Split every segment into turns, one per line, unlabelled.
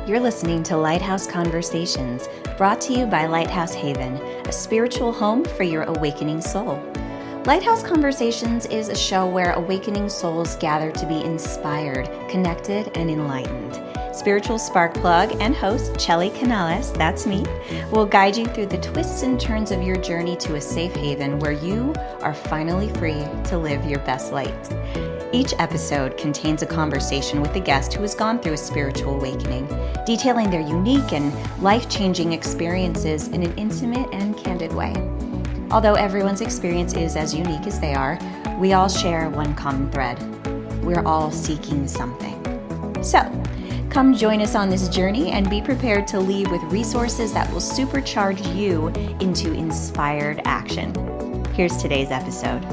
You're listening to Lighthouse Conversations, brought to you by Lighthouse Haven, a spiritual home for your awakening soul. Lighthouse Conversations is a show where awakening souls gather to be inspired, connected, and enlightened. Spiritual spark plug and host Jacqui Canales, that's me, will guide you through the twists and turns of your journey to a safe haven where you are finally free to live your best light. Each episode contains a conversation with a guest who has gone through a spiritual awakening, detailing their unique and life-changing experiences in an intimate and candid way. Although everyone's experience is as unique as they are, we all share one common thread. We're all seeking something. So, come join us on this journey and be prepared to leave with resources that will supercharge you into inspired action. Here's today's episode.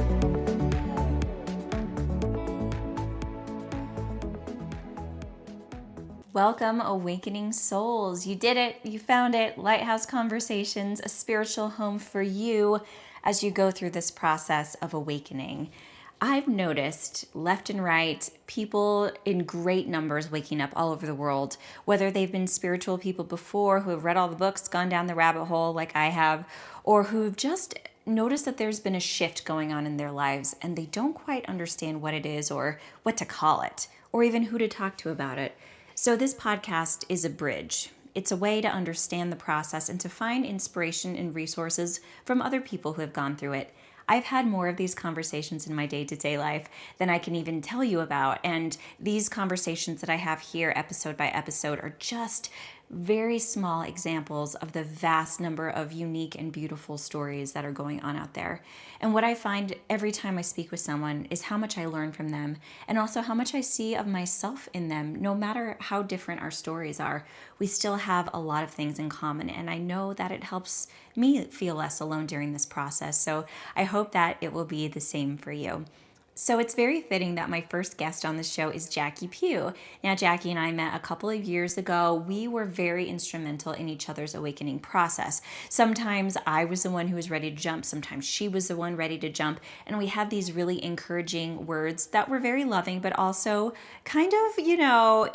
Welcome, awakening souls. You did it. You found it. Lighthouse Conversations, a spiritual home for you as you go through this process of awakening. I've noticed left and right people in great numbers waking up all over the world, whether they've been spiritual people before who have read all the books, gone down the rabbit hole like I have, or who've just noticed that there's been a shift going on in their lives and they don't quite understand what it is or what to call it, or even who to talk to about it. So this podcast is a bridge. It's a way to understand the process and to find inspiration and resources from other people who have gone through it. I've had more of these conversations in my day-to-day life than I can even tell you about. And these conversations that I have here episode by episode are just very small examples of the vast number of unique and beautiful stories that are going on out there. And what I find every time I speak with someone is how much I learn from them and also how much I see of myself in them. No matter how different our stories are, we still have a lot of things in common. And I know that it helps me feel less alone during this process. So I hope that it will be the same for you. So it's very fitting that my first guest on the show is Jacqui Pugh. Now, Jacqui and I met a couple of years ago. We were very instrumental in each other's awakening process. Sometimes I was the one who was ready to jump. Sometimes she was the one ready to jump. And we had these really encouraging words that were very loving, but also kind of,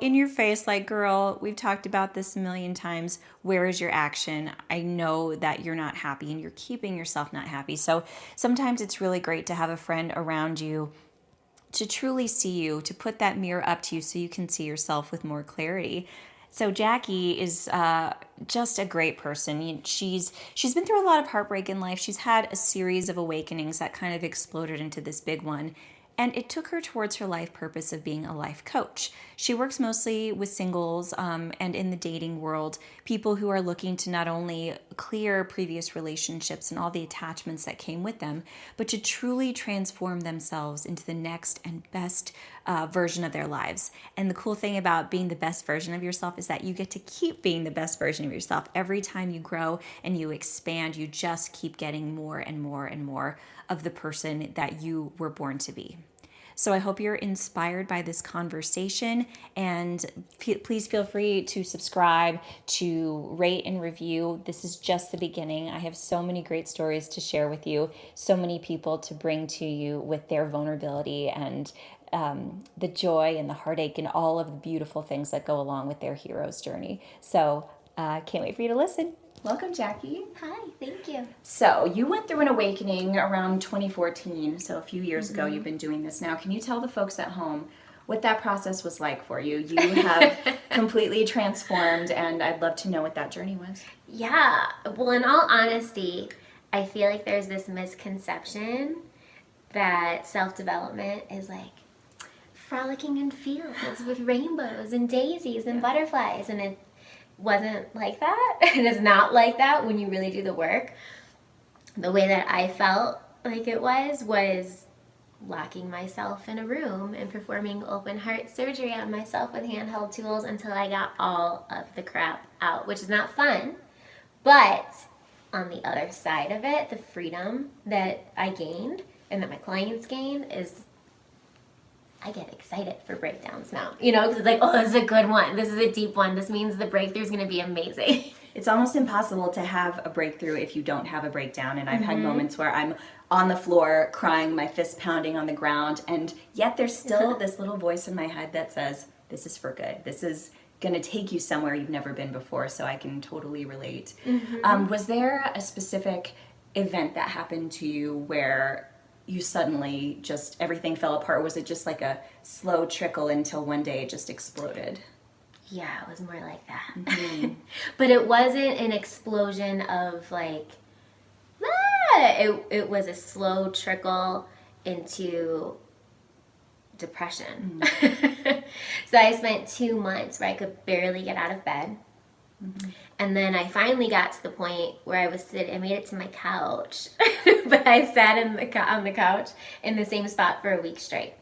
in your face, like, girl, we've talked about this a million times. Where is your action? I know that you're not happy and you're keeping yourself not happy. So sometimes it's really great to have a friend around you to truly see you, to put that mirror up to you so you can see yourself with more clarity. So Jacqui is just a great person. She's been through a lot of heartbreak in life. She's had a series of awakenings that kind of exploded into this big one. And it took her towards her life purpose of being a life coach. She works mostly with singles and in the dating world, people who are looking to not only clear previous relationships and all the attachments that came with them, but to truly transform themselves into the next and best version of their lives. And the cool thing about being the best version of yourself is that you get to keep being the best version of yourself. Every time you grow and you expand, you just keep getting more and more and more of the person that you were born to be. So I hope you're inspired by this conversation, and please feel free to subscribe, to rate and review. This is just the beginning. I have so many great stories to share with you, so many people to bring to you with their vulnerability and the joy and the heartache and all of the beautiful things that go along with their hero's journey. So can't wait for you to listen. Welcome, Jacqui.
Hi, thank you.
So you went through an awakening around 2014, so a few years ago you've been doing this now. Can you tell the folks at home what that process was like for you? You have completely transformed, and I'd love to know what that journey was.
Yeah, well, in all honesty, I feel like there's this misconception that self-development is like frolicking in fields with rainbows and daisies and butterflies, and it wasn't like that. It is not like that when you really do the work. The way that I felt like it was locking myself in a room and performing open heart surgery on myself with handheld tools until I got all of the crap out, which is not fun. But on the other side of it, the freedom that I gained and that my clients gain is I get excited for breakdowns now, because it's like, oh, this is a good one. This is a deep one. This means the breakthrough is going to be amazing.
It's almost impossible to have a breakthrough if you don't have a breakdown. And I've had moments where I'm on the floor crying, my fist pounding on the ground. And yet there's still this little voice in my head that says, this is for good. This is
going to take you somewhere you've never been before, so I can totally relate. Was there a specific event that happened to you where you suddenly just everything fell apart? Or was it just like a slow trickle until one day it just exploded?
Yeah, it was more like that. But it wasn't an explosion of like, it was a slow trickle into depression. So I spent 2 months where I could barely get out of bed. And then I finally got to the point where I made it to my couch, but I sat on the couch in the same spot for a week straight.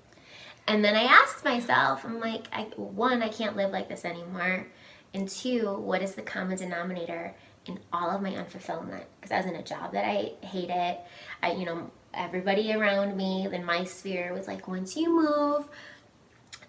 And then I asked myself, I'm like, one, I can't live like this anymore. And two, what is the common denominator in all of my unfulfillment? Because I was in a job that I hated. Everybody around me in my sphere was like, once you move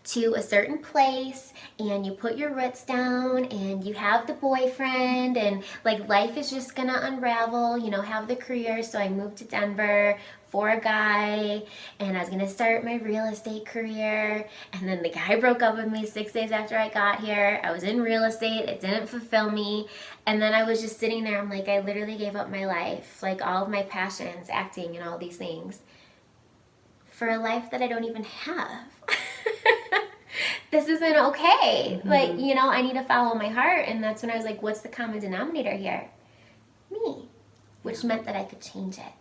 to a certain place and you put your roots down and you have the boyfriend and like life is just gonna unravel, have the career. So I moved to Denver for a guy and I was gonna start my real estate career, and then the guy broke up with me 6 days after I got here. I was in real estate, it didn't fulfill me, and then I was just sitting there. I'm like, I literally gave up my life, like all of my passions, acting and all these things, for a life that I don't even have. This isn't okay. Like, I need to follow my heart. And that's when I was like, what's the common denominator here? Me. Which meant that I could change it.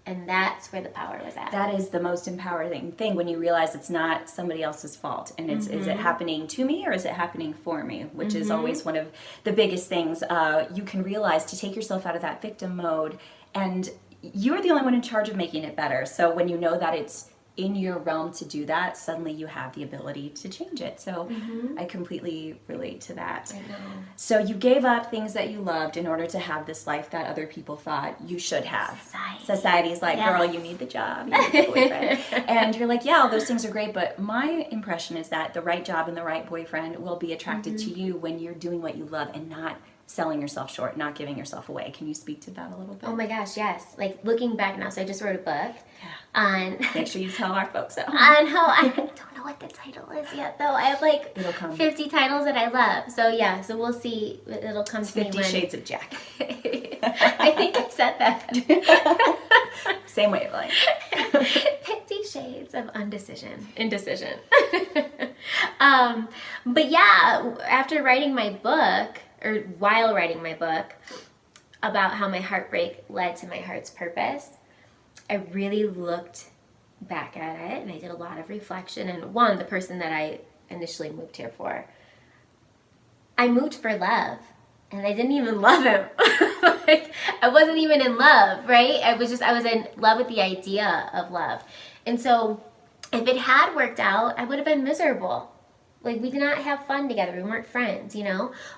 And that's where the power was at.
That is the most empowering thing, when you realize it's not somebody else's fault. And it's, is it happening to me or is it happening for me? Which is always one of the biggest things you can realize, to take yourself out of that victim mode. And you're the only one in charge of making it better. So when you know that it's in your realm to do that, suddenly you have the ability to change it. So I completely relate to that.
I know.
So you gave up things that you loved in order to have this life that other people thought you should have. Society's like, girl, you need the job, you need the boyfriend. And you're like, yeah, all those things are great, but my impression is that the right job and the right boyfriend will be attracted to you when you're doing what you love and not selling yourself short, not giving yourself away. Can you speak to that a little bit?
Oh my gosh, yes. Like looking back now, so I just wrote a book on...
Make sure you tell our folks at home.
On how, I don't know what the title is yet though. I have like
It'll come.
50 titles that I love. So yeah, so we'll see. It'll come to me
50
when...
Shades of Jacqui.
I think I said that.
Same wavelength.
50 Shades of Indecision. But yeah, after writing my book, or while writing my book, about how my heartbreak led to my heart's purpose, I really looked back at it and I did a lot of reflection. And one, the person that I initially moved here for, I moved for love and I didn't even love him. Like, I wasn't even in love, right? I was in love with the idea of love. And so if it had worked out, I would have been miserable. Like, we did not have fun together. We weren't friends,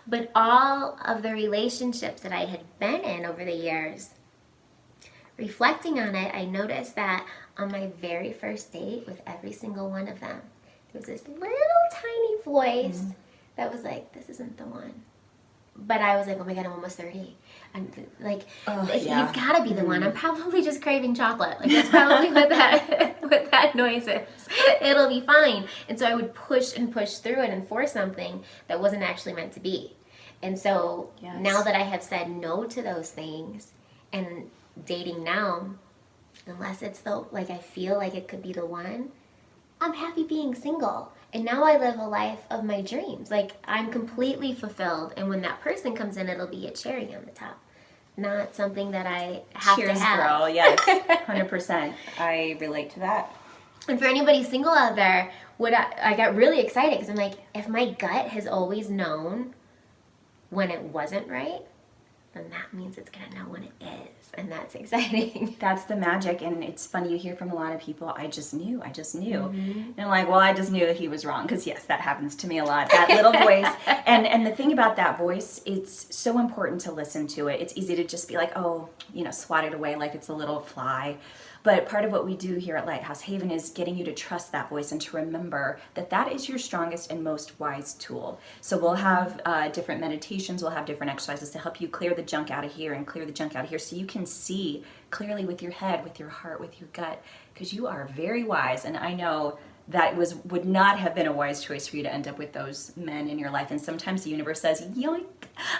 But all of the relationships that I had been in over the years, reflecting on it, I noticed that on my very first date with every single one of them, there was this little tiny voice that was like, this isn't the one. But I was like, oh my God, I'm almost 30. I'm like, he's got to be the one. I'm probably just craving chocolate. Like, that's probably what that noise is. It'll be fine. And so I would push and push through it and force something that wasn't actually meant to be. And so now that I have said no to those things and dating now, unless it's I feel like it could be the one, I'm happy being single. And now I live a life of my dreams. Like, I'm completely fulfilled. And when that person comes in, it'll be a cherry on the top, not something that I have to have.
Cheers, girl. Yes, 100%. I relate to that.
And for anybody single out there, I got really excited because I'm like, if my gut has always known when it wasn't right, then that means it's going to know when it is. And that's exciting.
That's the magic. And it's funny, you hear from a lot of people, I just knew. And I'm like, well, I just knew that he was wrong. Because yes, that happens to me a lot. That little voice. And the thing about that voice, it's so important to listen to it. It's easy to just be like, swat it away like it's a little fly. But part of what we do here at Lighthouse Haven is getting you to trust that voice and to remember that that is your strongest and most wise tool. So we'll have different meditations, we'll have different exercises to help you clear the junk out of here and clear the junk out of here, so you can see clearly with your head, with your heart, with your gut, because you are very wise. And I know that would not have been a wise choice for you to end up with those men in your life. And sometimes the universe says, yoink,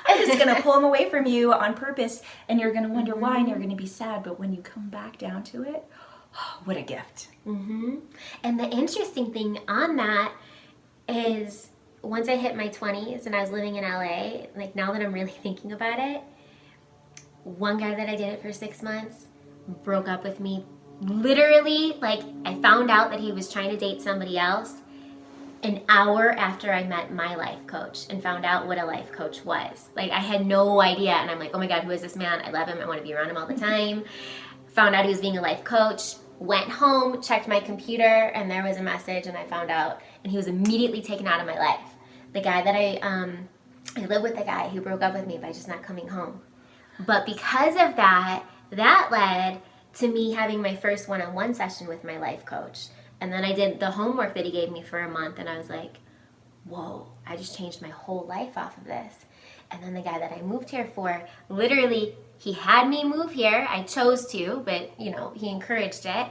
I'm just going to pull them away from you on purpose, and you're going to wonder why, and you're going to be sad. But when you come back down to it, oh, what a gift.
And the interesting thing on that is once I hit my 20s and I was living in LA, like now that I'm really thinking about it, one guy that I did it for 6 months broke up with me. Literally, like I found out that he was trying to date somebody else an hour after I met my life coach and found out what a life coach was. Like I had no idea, and I'm like, oh my God, who is this man? I love him. I want to be around him all the time. Found out he was being a life coach. Went home, checked my computer, and there was a message, and I found out, and he was immediately taken out of my life. The guy that I lived with, the guy who broke up with me by just not coming home. But because of that led to me having my first one-on-one session with my life coach. And then I did the homework that he gave me for a month, and I was like, whoa, I just changed my whole life off of this. And then the guy that I moved here for, literally, he had me move here. I chose to, but, he encouraged it,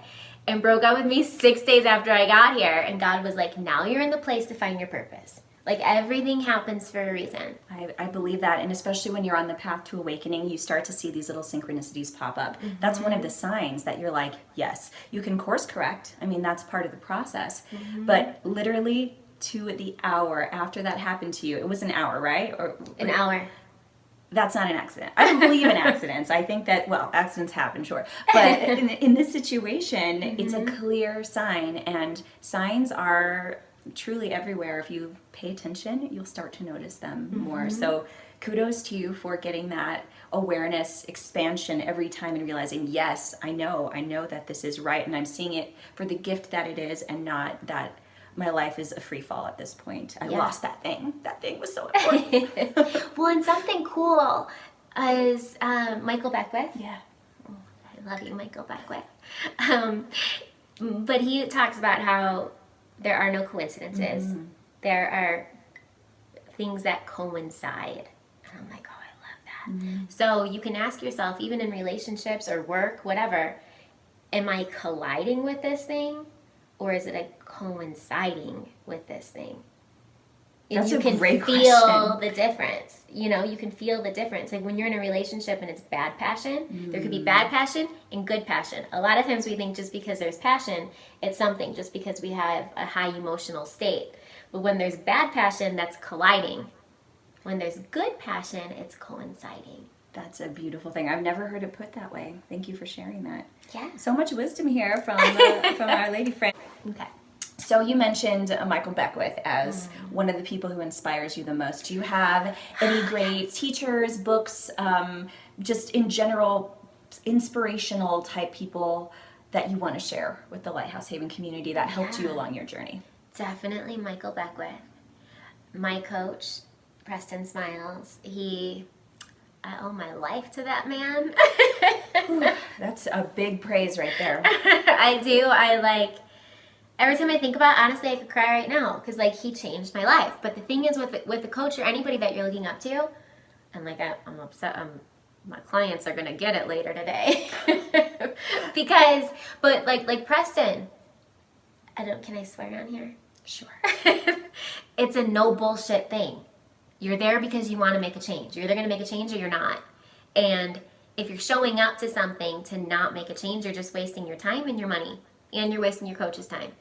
and broke up with me 6 days after I got here. And God was like, now you're in the place to find your purpose. Like everything happens for a reason.
I believe that, and especially when you're on the path to awakening, you start to see these little synchronicities pop up. That's one of the signs that you're like, yes, you can course correct. I mean, that's part of the process. But literally to the hour after that happened to you, it was an hour, right?
An hour.
That's not an accident. I don't believe in accidents. I think that, accidents happen, sure. But in this situation, it's a clear sign, and signs are truly everywhere. If you pay attention, you'll start to notice them more. So kudos to you for getting that awareness expansion every time and realizing, yes, I know that this is right, and I'm seeing it for the gift that it is, and not that my life is a free fall at this point. I lost that thing. That thing was so important.
Well, and something cool is Michael Beckwith.
Yeah.
Oh, I love you, Michael Beckwith. But he talks about how there are no coincidences. There are things that coincide. And I'm like, oh, I love that. So you can ask yourself, even in relationships or work, whatever, am I colliding with this thing? Or is it coinciding with this thing?
That's
you
a
can
great
feel
question.
the difference. You can feel the difference. Like when you're in a relationship and it's bad passion, there could be bad passion and good passion. A lot of times we think just because there's passion, it's something, just because we have a high emotional state. But when there's bad passion, that's colliding. When there's good passion, it's coinciding.
That's a beautiful thing. I've never heard it put that way. Thank you for sharing that.
Yeah.
So much wisdom here from our lady friend.
Okay.
So you mentioned Michael Beckwith as one of the people who inspires you the most. Do you have any great teachers, books, just in general, inspirational type people that you want to share with the Lighthouse Haven community that helped you along your journey?
Definitely Michael Beckwith. My coach, Preston Smiles, I owe my life to that man.
That's a big praise right there.
I do. Every time I think about it, honestly, I could cry right now because he changed my life. But the thing is with the coach or anybody that you're looking up to, and I'm upset. My clients are gonna get it later today but Preston, can I swear on here?
Sure.
It's a no bullshit thing. You're there because you want to make a change. You're either going to make a change or you're not. And if you're showing up to something to not make a change, you're just wasting your time and your money. And you're wasting your coach's time.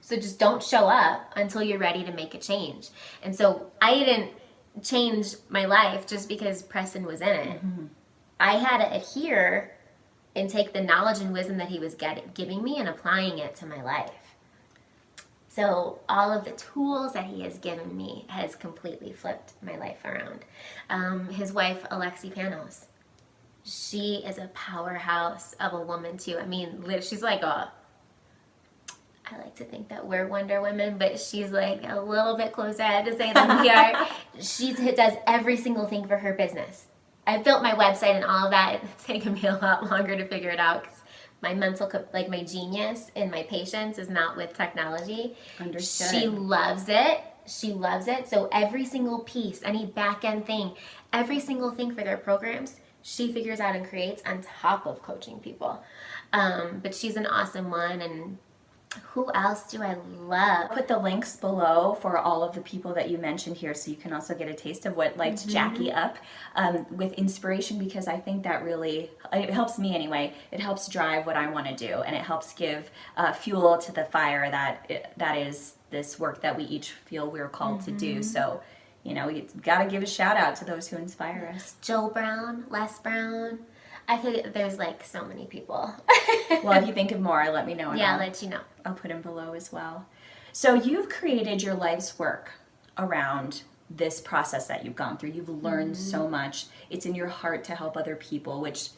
So just don't show up until you're ready to make a change. And so I didn't change my life just because Preston was in it. I had to adhere and take the knowledge and wisdom that he was giving me and applying it to my life. So all of the tools that he has given me has completely flipped my life around. His wife, Alexi Panos, she is a powerhouse of a woman too. I mean, she's I like to think that we're Wonder Women, but she's a little bit closer, I have to say, than we are. She does every single thing for her business. I built my website and all of that. It's taken me a lot longer to figure it out because my mental, my genius and my patience is not with technology.
Understood.
She loves it. She loves it. So every single piece, any back end thing, every single thing for their programs, she figures out and creates on top of coaching people. But she's an awesome one, and Who else do I love?
Put the links below for all of the people that you mentioned here, so you can also get a taste of what lights Jacqui up with inspiration, because I think that really, it helps me anyway. It helps drive what I want to do, and it helps give fuel to the fire that is this work that we each feel we're called to do. So, you know, you've got to give a shout out to those who inspire us.
Joe Brown, Les Brown. There's like so many people.
Well, if you think of more, let me know. And
I'll let you know.
I'll put them below as well. So you've created your life's work around this process that you've gone through. You've learned so much. It's in your heart to help other people, which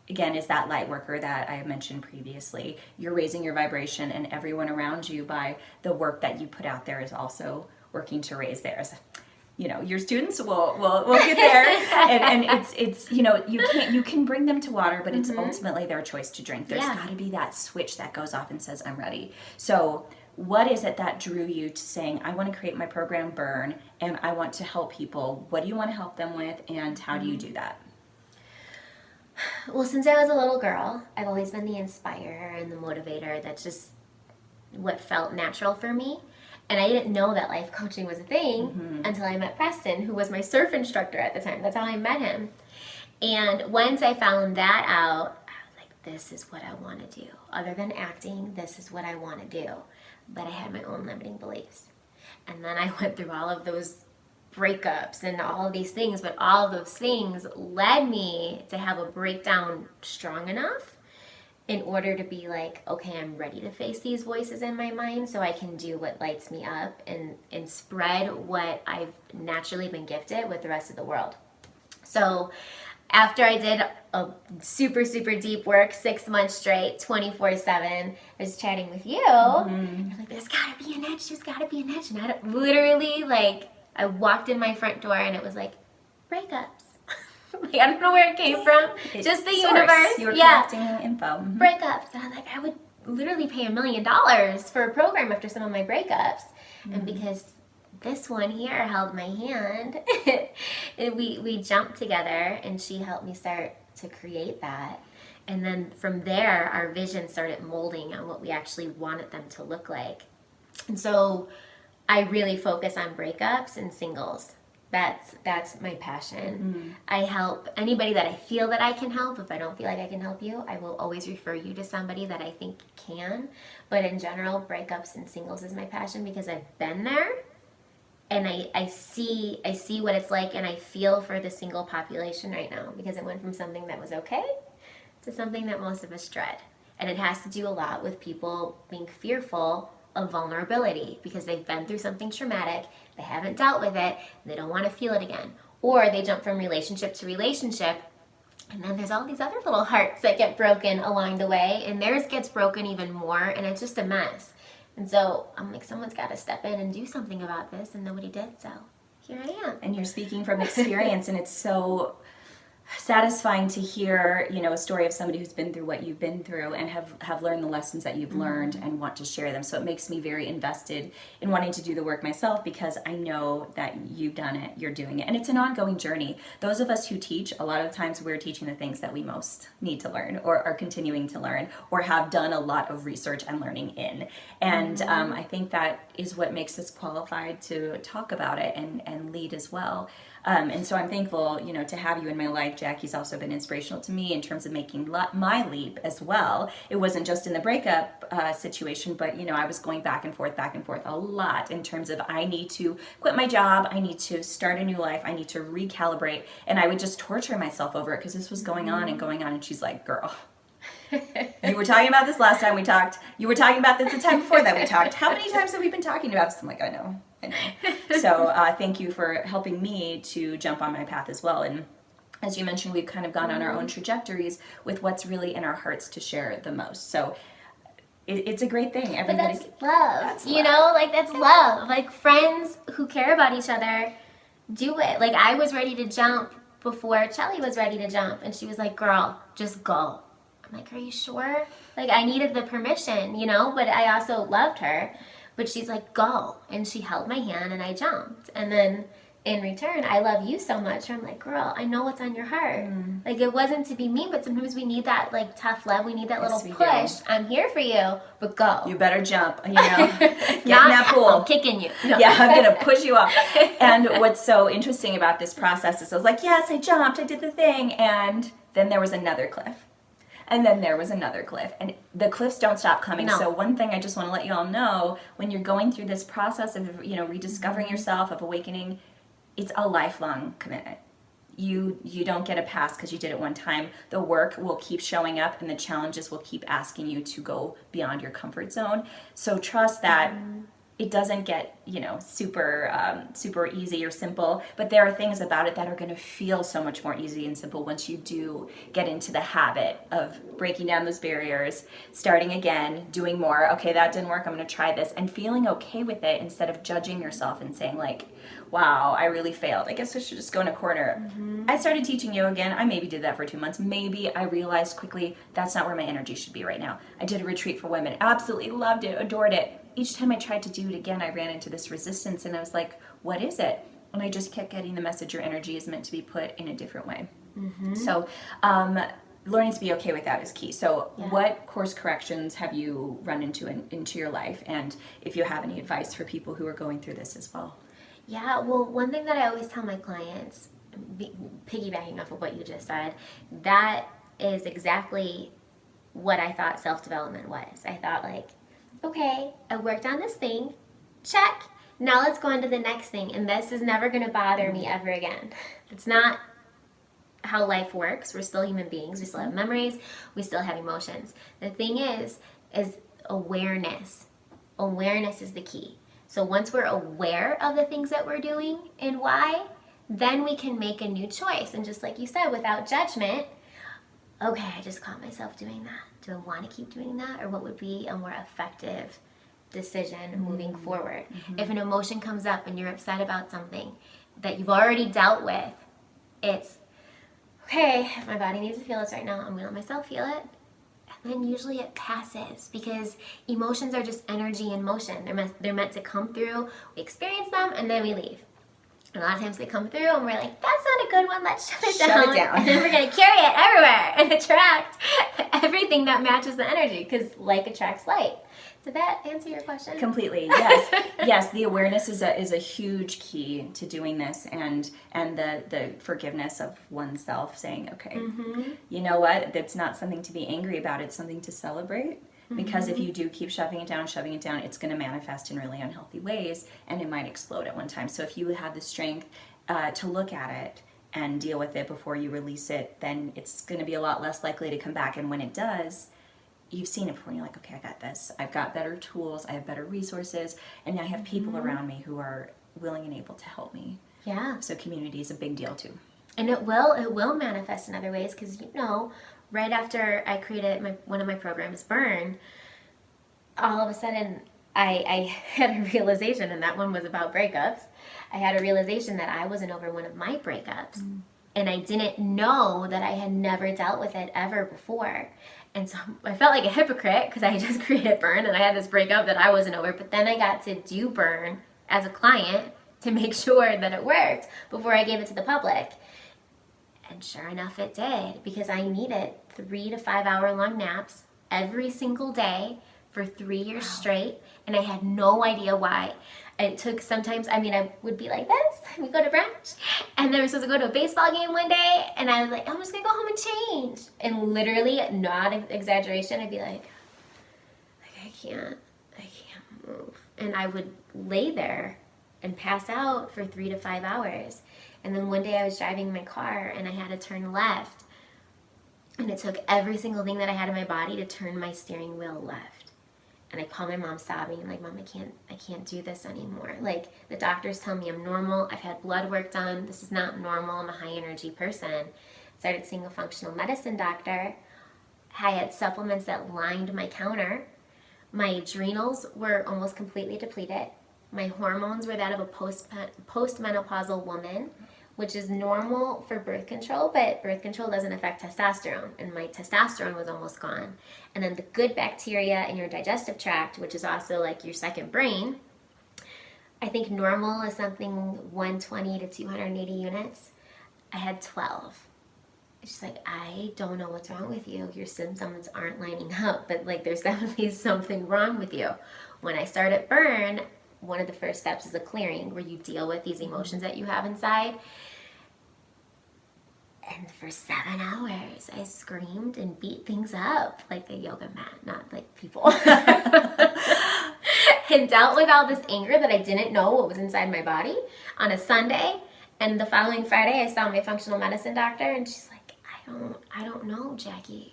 again is that light worker that I mentioned previously. You're raising your vibration, and everyone around you, by the work that you put out there, is also working to raise theirs. You know, your students will get there, and it's you know, you can bring them to water, but it's ultimately their choice to drink. There's got to be that switch that goes off and says, I'm ready. So what is it that drew you to saying, I want to create my program Burn, and I want to help people? What do you want to help them with, and how do you do that?
Well, since I was a little girl, I've always been the inspirer and the motivator. That's just what felt natural for me. And I didn't know that life coaching was a thing until I met Preston, who was my surf instructor at the time. That's how I met him. And once I found that out, I was like, this is what I want to do. Other than acting, this is what I want to do. But I had my own limiting beliefs. And then I went through all of those breakups and all of these things, but all of those things led me to have a breakdown strong enough in order to be like, okay, I'm ready to face these voices in my mind so I can do what lights me up and spread what I've naturally been gifted with the rest of the world. So after I did a super, super deep work, 6 months straight, 24/7, I was chatting with you. And I'm like, there's gotta be an edge, there's gotta be an edge. And I walked in my front door and it was like, breakups. Like, I don't know where it came from. Just the universe.
You were collecting info.
Breakups. And I'm like, I would literally pay $1 million for a program after some of my breakups. And because this one here held my hand, and we jumped together, and she helped me start to create that. And then from there, our vision started molding on what we actually wanted them to look like. And so I really focus on breakups and singles. That's my passion. I help anybody that I feel that I can help. If I don't feel like I can help you, I will always refer you to somebody that I think can. But in general, breakups and singles is my passion because I've been there, and I see what it's like, and I feel for the single population right now, because it went from something that was okay to something that most of us dread. And it has to do a lot with people being fearful of vulnerability because they've been through something traumatic, they haven't dealt with it, they don't want to feel it again. Or they jump from relationship to relationship, and then there's all these other little hearts that get broken along the way, and theirs gets broken even more, and it's just a mess. And so I'm like, someone's got to step in and do something about this, and nobody did, so here I am.
And you're speaking from experience, and it's so satisfying to hear, you know, a story of somebody who's been through what you've been through and have learned the lessons that you've learned and want to share them. So it makes me very invested in wanting to do the work myself, because I know that you've done it, you're doing it, and it's an ongoing journey. Those of us who teach, a lot of times we're teaching the things that we most need to learn or are continuing to learn or have done a lot of research and learning in. And I think that is what makes us qualified to talk about it and lead as well. And so I'm thankful, you know, to have you in my life. Jacqui's also been inspirational to me in terms of making my leap as well. It wasn't just in the breakup situation, but, you know, I was going back and forth a lot in terms of I need to quit my job, I need to start a new life, I need to recalibrate. And I would just torture myself over it because this was going on. And she's like, girl, you were talking about this last time we talked. You were talking about this the time before that we talked. How many times have we been talking about this? I'm like, I know. So thank you for helping me to jump on my path as well. And as you mentioned, we've kind of gone on our own trajectories with what's really in our hearts to share the most. So it's a great thing.
But that's love. You know, like that's love. Like friends who care about each other do it. Like I was ready to jump before Chelly was ready to jump. And she was like, girl, just go. I'm like, are you sure? Like I needed the permission, you know, but I also loved her. But she's like, go. And she held my hand and I jumped. And then in return, I love you so much. I'm like, girl, I know what's on your heart. Like, it wasn't to be mean, but sometimes we need that, like, tough love. We need that
Yes,
little
we
push.
do.
I'm here for you, but go.
You better jump, you know, get in that pool.
I'm kicking you. No.
Yeah, I'm going to push you off. And what's so interesting about this process is I was like, yes, I jumped, I did the thing. And then there was another cliff. And then there was another cliff. And the cliffs don't stop coming.
No.
So one thing I just want to let you all know, when you're going through this process of, you know, rediscovering yourself, of awakening, it's a lifelong commitment. You don't get a pass because you did it one time. The work will keep showing up and the challenges will keep asking you to go beyond your comfort zone. So trust that it doesn't get, you know, super easy or simple, but there are things about it that are going to feel so much more easy and simple once you do get into the habit of breaking down those barriers, starting again, doing more. Okay, that didn't work, I'm going to try this, and feeling okay with it instead of judging yourself and saying like, wow, I really failed. I guess I should just go in a corner. I started teaching yoga again. I maybe did that for 2 months. Maybe I realized quickly that's not where my energy should be right now. I did a retreat for women. Absolutely loved it, adored it. Each time I tried to do it again, I ran into this resistance and I was like, what is it? And I just kept getting the message your energy is meant to be put in a different way. So learning to be okay with that is key. So what course corrections have you run into your life? And if you have any advice for people who are going through this as well?
Yeah, well, one thing that I always tell my clients, piggybacking off of what you just said, that is exactly what I thought self-development was. I thought like, okay, I worked on this thing, check. Now let's go on to the next thing, and this is never going to bother me ever again. It's not how life works. We're still human beings. We still have memories. We still have emotions. The thing is awareness. Awareness is the key. So once we're aware of the things that we're doing and why, then we can make a new choice. And just like you said, without judgment, okay, I just caught myself doing that. Do I want to keep doing that? Or what would be a more effective decision moving forward? If an emotion comes up and you're upset about something that you've already dealt with, it's, okay, if my body needs to feel this right now, I'm going to let myself feel it. And then usually it passes because emotions are just energy in motion. They're meant to come through, we experience them, and then we leave. And a lot of times they come through and we're like, that's not a good one, let's shut it down. And then we're going to carry it everywhere and attract everything that matches the energy because like attracts like. Did that answer your question?
Completely, yes. Yes, the awareness is a huge key to doing this, and the forgiveness of oneself, saying, okay, you know what, it's not something to be angry about, it's something to celebrate. Because if you do keep shoving it down, it's going to manifest in really unhealthy ways, and it might explode at one time. So if you have the strength to look at it and deal with it before you release it, then it's going to be a lot less likely to come back. And when it does, you've seen it before and you're like, okay, I got this. I've got better tools, I have better resources, and I have people around me who are willing and able to help me.
Yeah.
So community is a big deal too.
And it will manifest in other ways because, you know, right after I created one of my programs, Burn, all of a sudden I had a realization, and that one was about breakups. I had a realization that I wasn't over one of my breakups. And I didn't know that I had never dealt with it ever before. And so I felt like a hypocrite because I just created Burn and I had this breakup that I wasn't over. But then I got to do Burn as a client to make sure that it worked before I gave it to the public. And sure enough, it did, because I needed 3 to 5 hour long naps every single day for 3 years straight. And I had no idea why. It took sometimes, I would be like this, we go to brunch, and then we're supposed to go to a baseball game one day, and I was like, I'm just gonna go home and change. And literally, not exaggeration, I'd be like I can't move. And I would lay there and pass out for 3 to 5 hours. And then one day I was driving my car and I had to turn left. And it took every single thing that I had in my body to turn my steering wheel left. And I called my mom sobbing, like, Mom, I can't do this anymore. Like, the doctors tell me I'm normal. I've had blood work done. This is not normal. I'm a high energy person. Started seeing a functional medicine doctor. I had supplements that lined my counter. My adrenals were almost completely depleted. My hormones were that of a postmenopausal woman, which is normal for birth control, but birth control doesn't affect testosterone, and my testosterone was almost gone. And then the good bacteria in your digestive tract, which is also like your second brain, I think normal is something 120 to 280 units. I had 12. She's like, I don't know what's wrong with you. Your symptoms aren't lining up, but like there's definitely something wrong with you. When I started burn, one of the first steps is a clearing where you deal with these emotions that you have inside. And for 7 hours, I screamed and beat things up like a yoga mat, not like people. And dealt with all this anger that I didn't know what was inside my body on a Sunday. And the following Friday, I saw my functional medicine doctor, and she's like, I don't know, Jacqui.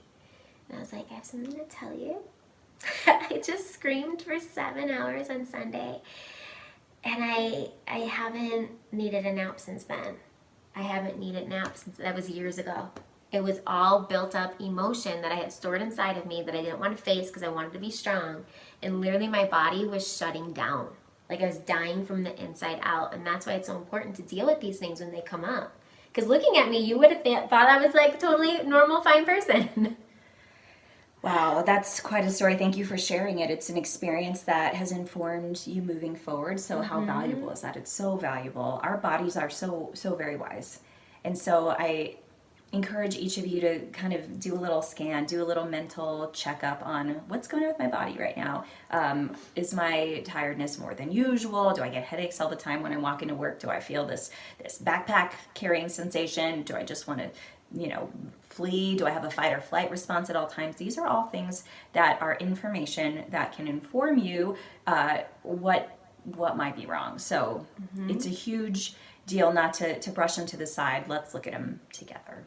And I was like, I have something to tell you. I just screamed for 7 hours on Sunday, and I haven't needed a nap since then. I haven't needed naps since that was years ago. It was all built up emotion that I had stored inside of me that I didn't want to face because I wanted to be strong. And literally my body was shutting down. Like I was dying from the inside out. And that's why it's so important to deal with these things when they come up. Because looking at me, you would have thought I was like a totally normal, fine person.
Wow, that's quite a story. Thank you for sharing it. It's an experience that has informed you moving forward. So how valuable is that? It's so valuable. Our bodies are so very wise. And so I encourage each of you to kind of do a little scan, do a little mental checkup on what's going on with my body right now. Is my tiredness more than usual? Do I get headaches all the time when I walk into work? Do I feel this backpack carrying sensation? Do I just want to flee? Do I have a fight or flight response at all times? These are all things that are information that can inform you what might be wrong. So it's a huge deal not to brush them to the side. Let's look at them together.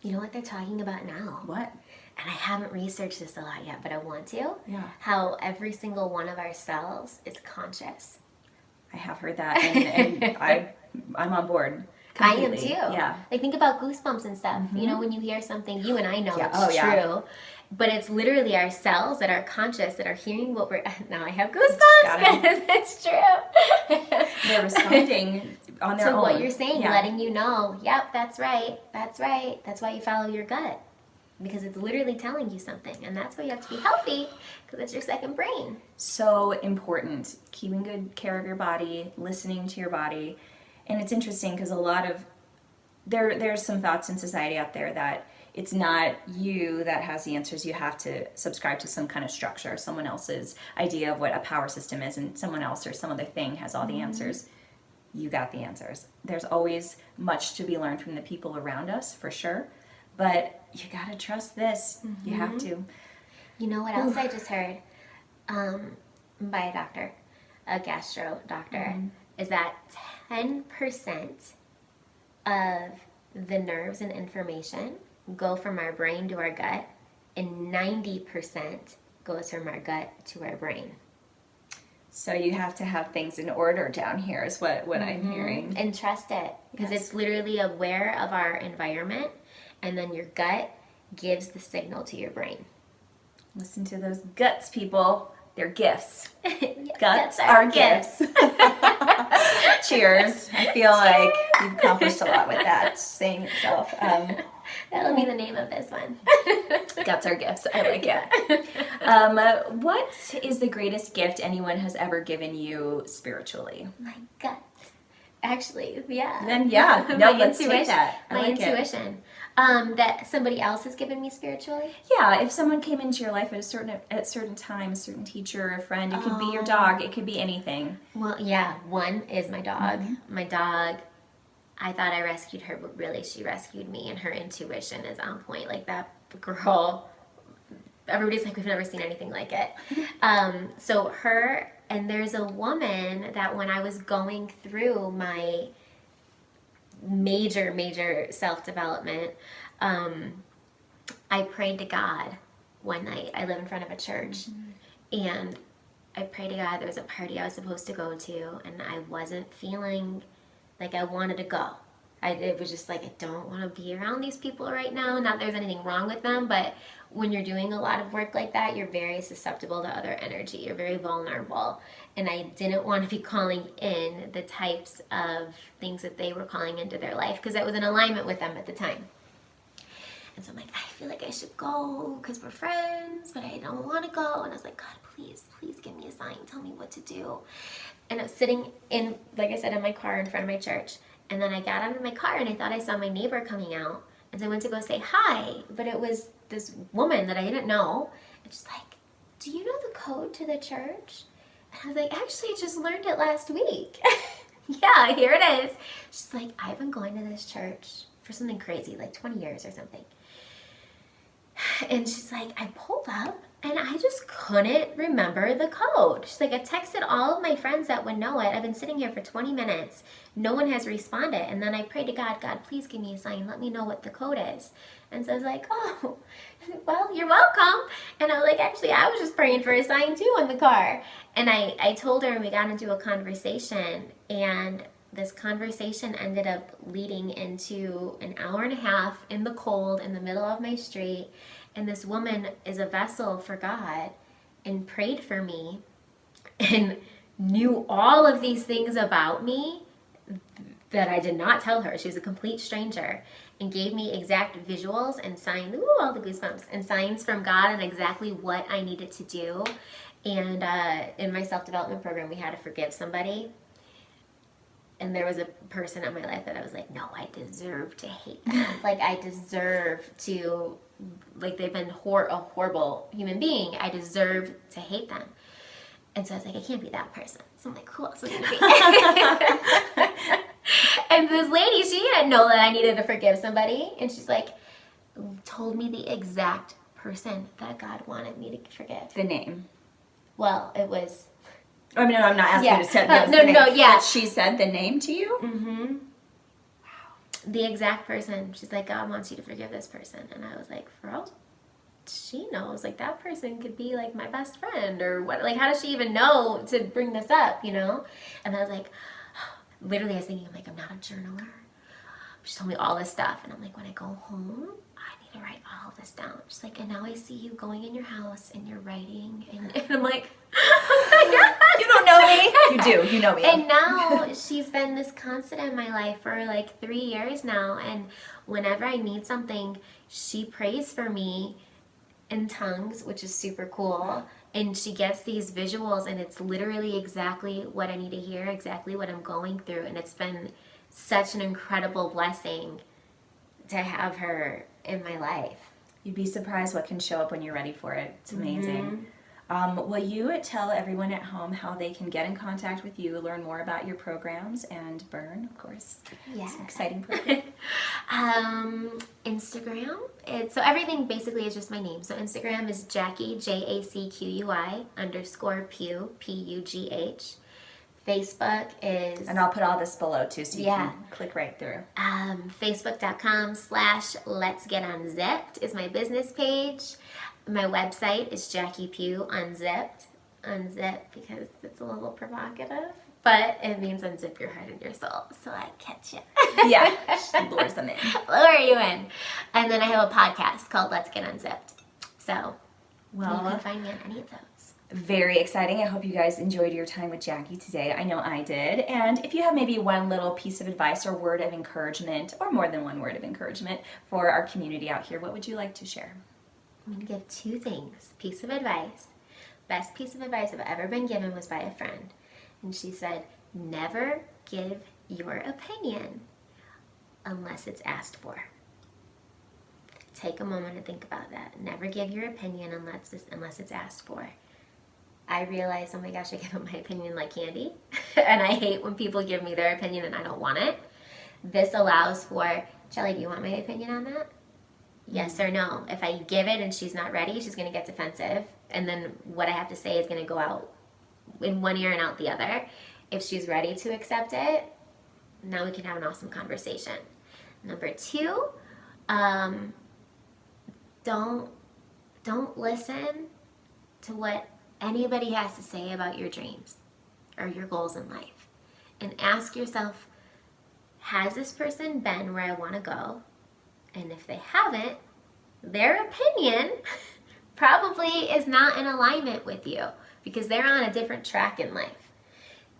You know what they're talking about now?
What?
And I haven't researched this a lot yet, but I want to.
Yeah.
How every single one of our cells is conscious.
I have heard that, and I'm on board.
Completely.
I am too.
Yeah. Like think about goosebumps and stuff. You know, when you hear something, you and I know it's true.
Yeah.
But it's literally our cells that are conscious that are hearing what we're. Now I have goosebumps because it's true.
They're responding on their own.
So what you're saying, letting you know, yep, that's right. That's why you follow your gut. Because it's literally telling you something. And that's why you have to be healthy, because it's your second brain.
So important. Keeping good care of your body, listening to your body. And it's interesting because a lot of, there's some thoughts in society out there that it's not you that has the answers. You have to subscribe to some kind of structure, someone else's idea of what a power system is, and someone else or some other thing has all the answers. You got the answers. There's always much to be learned from the people around us, for sure. But you got to trust this. You have to.
You know what else I just heard by a doctor, a gastro doctor, is that 10% of the nerves and information go from our brain to our gut, and 90% goes from our gut to our brain. So you have to have things in order down here is what I'm hearing. And trust it, because it's literally aware of our environment, and then your gut gives the signal to your brain.
Listen to those guts, people. They're gifts.
Guts are gifts.
Cheers. I feel like you've accomplished a lot with that, saying itself.
That'll be the name of this one.
Guts are gifts. I like it. What is the greatest gift anyone has ever given you spiritually?
My gut. Actually, yeah.
Then let's take that.
My intuition. That somebody else has given me spiritually?
Yeah, if someone came into your life at a certain time, a certain teacher, a friend, it could be your dog, it could be anything.
Well, yeah, one is my dog. My dog, I thought I rescued her, but really she rescued me, and her intuition is on point. Like that girl, everybody's like, we've never seen anything like it. So her, and there's a woman that when I was going through my major self-development, I prayed to God one night. I live in front of a church, and I prayed to God. There was a party I was supposed to go to, and I wasn't feeling like I wanted to go. It was just like, I don't want to be around these people right now. Not that there's anything wrong with them, but when you're doing a lot of work like that, you're very susceptible to other energy. You're very vulnerable. And I didn't want to be calling in the types of things that they were calling into their life, because that was in alignment with them at the time. And so I'm like, I feel like I should go because we're friends, but I don't want to go. And I was like, God, please give me a sign. Tell me what to do. And I was sitting in, like I said, in my car in front of my church. And then I got out of my car and I thought I saw my neighbor coming out. And so I went to go say hi, but it was this woman that I didn't know. And she's like, do you know the code to the church? And I was like, actually, I just learned it last week. Yeah, here it is. She's like, I've been going to this church for something crazy, like 20 years or something. And she's like, I pulled up and I just couldn't remember the code. She's like, I texted all of my friends that would know it. I've been sitting here for 20 minutes. No one has responded. And then I prayed to God, God, please give me a sign. Let me know what the code is. And so I was like, oh, well, you're welcome. And I was like, actually, I was just praying for a sign too in the car. And I told her, and we got into a conversation. And this conversation ended up leading into an hour and a half in the cold in the middle of my street. And this woman is a vessel for God and prayed for me and knew all of these things about me that I did not tell her. She was a complete stranger and gave me exact visuals and signs, ooh, all the goosebumps, and signs from God and exactly what I needed to do. And in my self-development program, we had to forgive somebody. And there was a person in my life that I was like, no, I deserve to hate them. Like, I deserve to, like, they've been a horrible human being. I deserve to hate them. And so I was like, I can't be that person. So I'm like, who else is going to be? And this lady, she didn't know that I needed to forgive somebody. And she's like, told me the exact person that God wanted me to forgive.
The name.
Well, it was...
I mean, no, I'm not asking you to set
yeah.
But she said the name to you?
Mm-hmm. Wow. The exact person. She's like, God wants you to forgive this person. And I was like, for all she knows, like, that person could be, like, my best friend, or what, like, how does she even know to bring this up, you know? And I was like, literally, I was thinking, I'm like, I'm not a journaler. She told me all this stuff, and I'm like, when I go home, I need to write all this down. She's like, and now I see you going in your house, and you're writing, and I'm like, oh my God.
You don't know me. You do. You know me.
And now she's been this constant in my life for like 3 years now, and whenever I need something, she prays for me in tongues, which is super cool. And she gets these visuals, and it's literally exactly what I need to hear, exactly what I'm going through. And it's been such an incredible blessing to have her in my life.
You'd be surprised what can show up when you're ready for it. It's amazing. Will you tell everyone at home how they can get in contact with you, learn more about your programs, and Burn, of course?
Yeah.
It's an exciting program.
Instagram. So everything basically is just my name. So Instagram is Jacqui, JACQUI _Pugh, PUGH. Facebook is...
And I'll put all this below too, so you
Yeah.
can click right through.
Facebook.com/Let's Get Unzipped is my business page. My website is Jacqui Pugh Unzipped. Unzip because it's a little provocative, but it means unzip your heart and your soul, so I catch you.
Yeah, she lures them in.
Lure you in. And then I have a podcast called Let's Get Unzipped. So you can find me on any of those.
Very exciting. I hope you guys enjoyed your time with Jacqui today. I know I did. And if you have maybe one little piece of advice or word of encouragement, or more than one word of encouragement for our community out here, what would you like to share?
I'm going to give 2 things. Piece of advice. Best piece of advice I've ever been given was by a friend. And she said, never give your opinion unless it's asked for. Take a moment to think about that. Never give your opinion unless it's asked for. I realized, oh my gosh, I give up my opinion like candy. And I hate when people give me their opinion and I don't want it. This allows for, Shelly, do you want my opinion on that? Yes or no. If I give it and she's not ready, she's going to get defensive. And then what I have to say is going to go out in one ear and out the other. If she's ready to accept it, now we can have an awesome conversation. Number 2, don't listen to what anybody has to say about your dreams or your goals in life. And ask yourself, has this person been where I want to go? And if they haven't, their opinion probably is not in alignment with you because they're on a different track in life.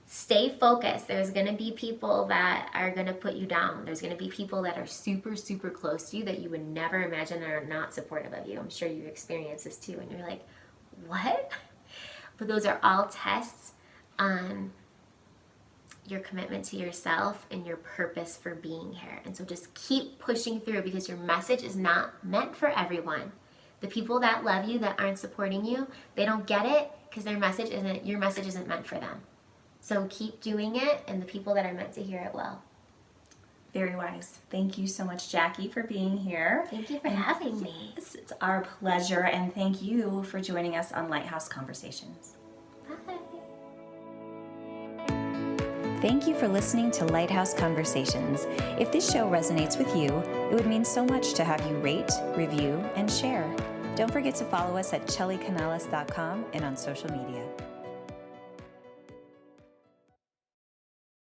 Stay focused. There's going to be people that are going to put you down. There's going to be people that are super, super close to you that you would never imagine are not supportive of you. I'm sure you've experienced this too. And you're like, what? But those are all tests on your commitment to yourself and your purpose for being here. And so just keep pushing through, because your message is not meant for everyone. The people that love you, that aren't supporting you, they don't get it because your message isn't meant for them. So keep doing it, and the people that are meant to hear it will.
Very wise. Thank you so much, Jacqui, for being here.
Thank you for having me.
Yes, it's our pleasure, and thank you for joining us on Lighthouse Conversations.
Bye.
Thank you for listening to Lighthouse Conversations. If this show resonates with you, it would mean so much to have you rate, review, and share. Don't forget to follow us at chellycanales.com and on social media.